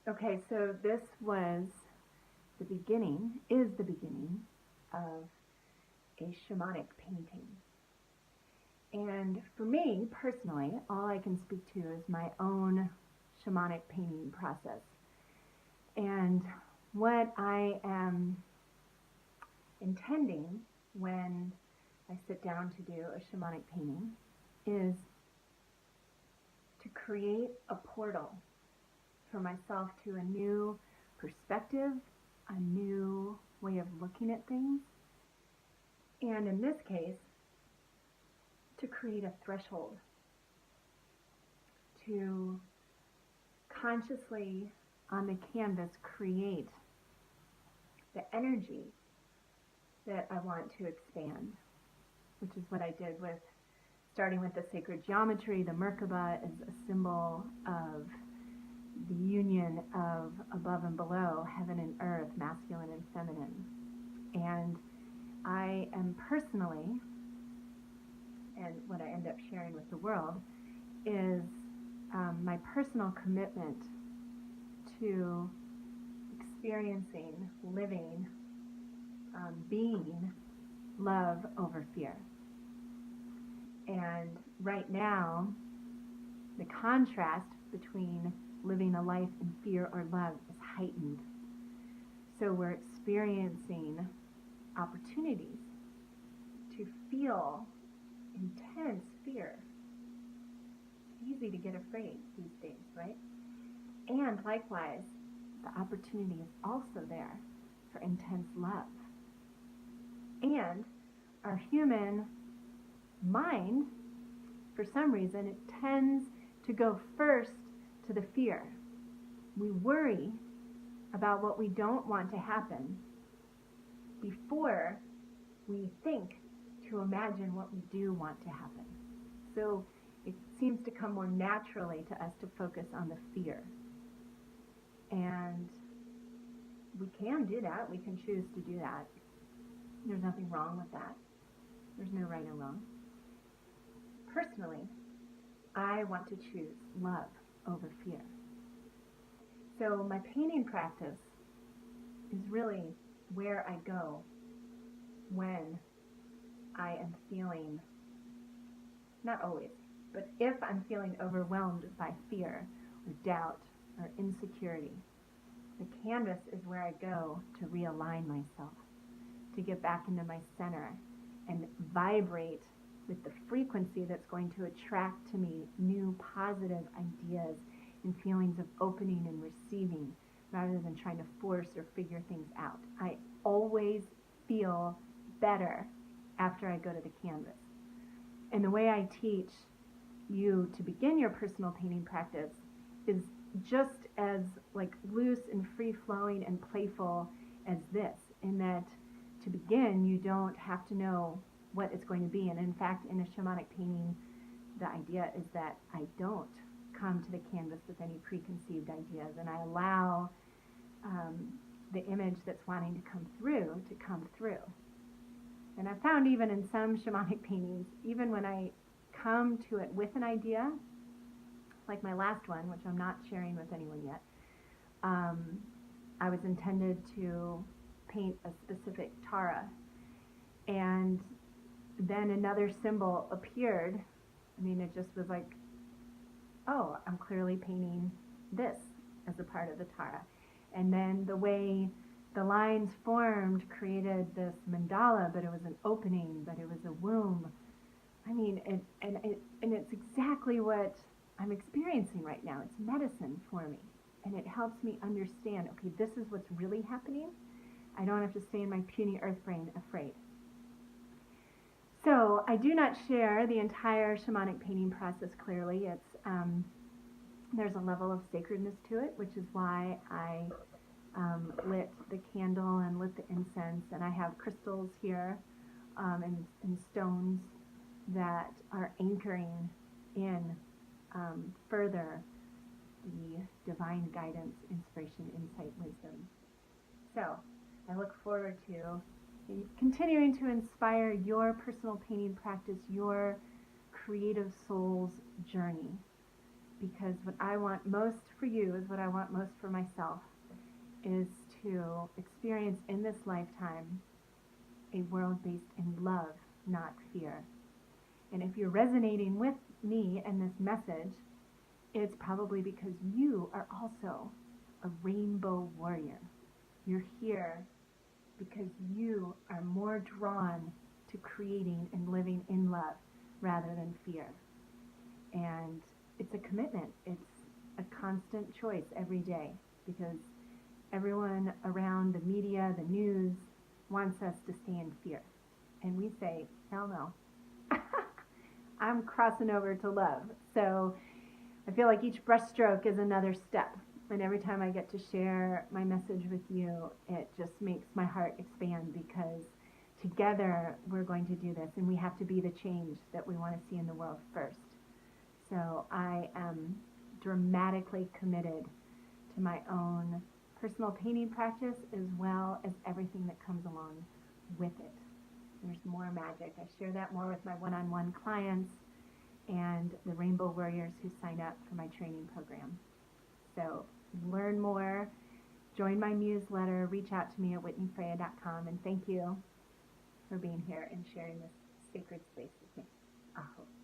Okay, so this was is the beginning of a shamanic painting. And for me, personally, all I can speak to is my own shamanic painting process. And what I am intending when I sit down to do a shamanic painting is to create a portal for myself to a new perspective, a new way of looking at things, and in this case, to create a threshold, to consciously on the canvas create the energy that I want to expand, which is what I did with starting with the sacred geometry. The Merkaba is a symbol of the union of above and below, heaven and earth, masculine and feminine. And I am personally, and what I end up sharing with the world, is my personal commitment to experiencing, living, being love over fear. And right now, the contrast between living a life in fear or love is heightened. So we're experiencing opportunities to feel intense fear. It's easy to get afraid these days, right? And likewise, the opportunity is also there for intense love. And our human mind, for some reason, it tends to go first to the fear. We worry about what we don't want to happen before we think to imagine what we do want to happen. So it seems to come more naturally to us to focus on the fear. And we can do that. We can choose to do that. There's nothing wrong with that. There's no right or wrong. Personally, I want to choose love over fear. So my painting practice is really where I go when I am feeling, not always, but if I'm feeling overwhelmed by fear or doubt or insecurity. The canvas is where I go to realign myself, to get back into my center and vibrate with the frequency that's going to attract to me new positive ideas and feelings of opening and receiving rather than trying to force or figure things out. I always feel better after I go to the canvas. And the way I teach you to begin your personal painting practice is just as loose and free-flowing and playful as this, in that to begin you don't have to know what it's going to be. And in fact, in a shamanic painting, the idea is that I don't come to the canvas with any preconceived ideas, and I allow the image that's wanting to come through. And I found even in some shamanic paintings, even when I come to it with an idea, like my last one, which I'm not sharing with anyone yet, I was intended to paint a specific Tara, and then another symbol appeared. I mean, it just was like, oh, I'm clearly painting this as a part of the Tara. And then the way the lines formed created this mandala, but it was an opening, but it was a womb. I mean, and it's exactly what I'm experiencing right now. It's medicine for me. And it helps me understand, okay, this is what's really happening. I don't have to stay in my puny earth brain afraid. So I do not share the entire shamanic painting process clearly. It's there's a level of sacredness to it, which is why I lit the candle and lit the incense, and I have crystals here and stones that are anchoring in further the divine guidance, inspiration, insight, wisdom. So I look forward to continuing to inspire your personal painting practice, your creative soul's journey. because what I want most for you is what I want most for myself, is to experience in this lifetime a world based in love, not fear. And if you're resonating with me and this message, it's probably because you are also a rainbow warrior. You're here because you are more drawn to creating and living in love rather than fear. And it's a commitment. It's a constant choice every day, because everyone around the media, the news, wants us to stay in fear. And we say, hell no. I'm crossing over to love. So I feel like each brushstroke is another step. And every time I get to share my message with you, it just makes my heart expand, because together we're going to do this, and we have to be the change that we want to see in the world first. So I am dramatically committed to my own personal painting practice, as well as everything that comes along with it. There's more magic. I share that more with my one-on-one clients and the Rainbow Warriors who sign up for my training program. So learn more, join my newsletter, reach out to me at whitneyfreya.com, and thank you for being here and sharing this sacred space with me. Aho.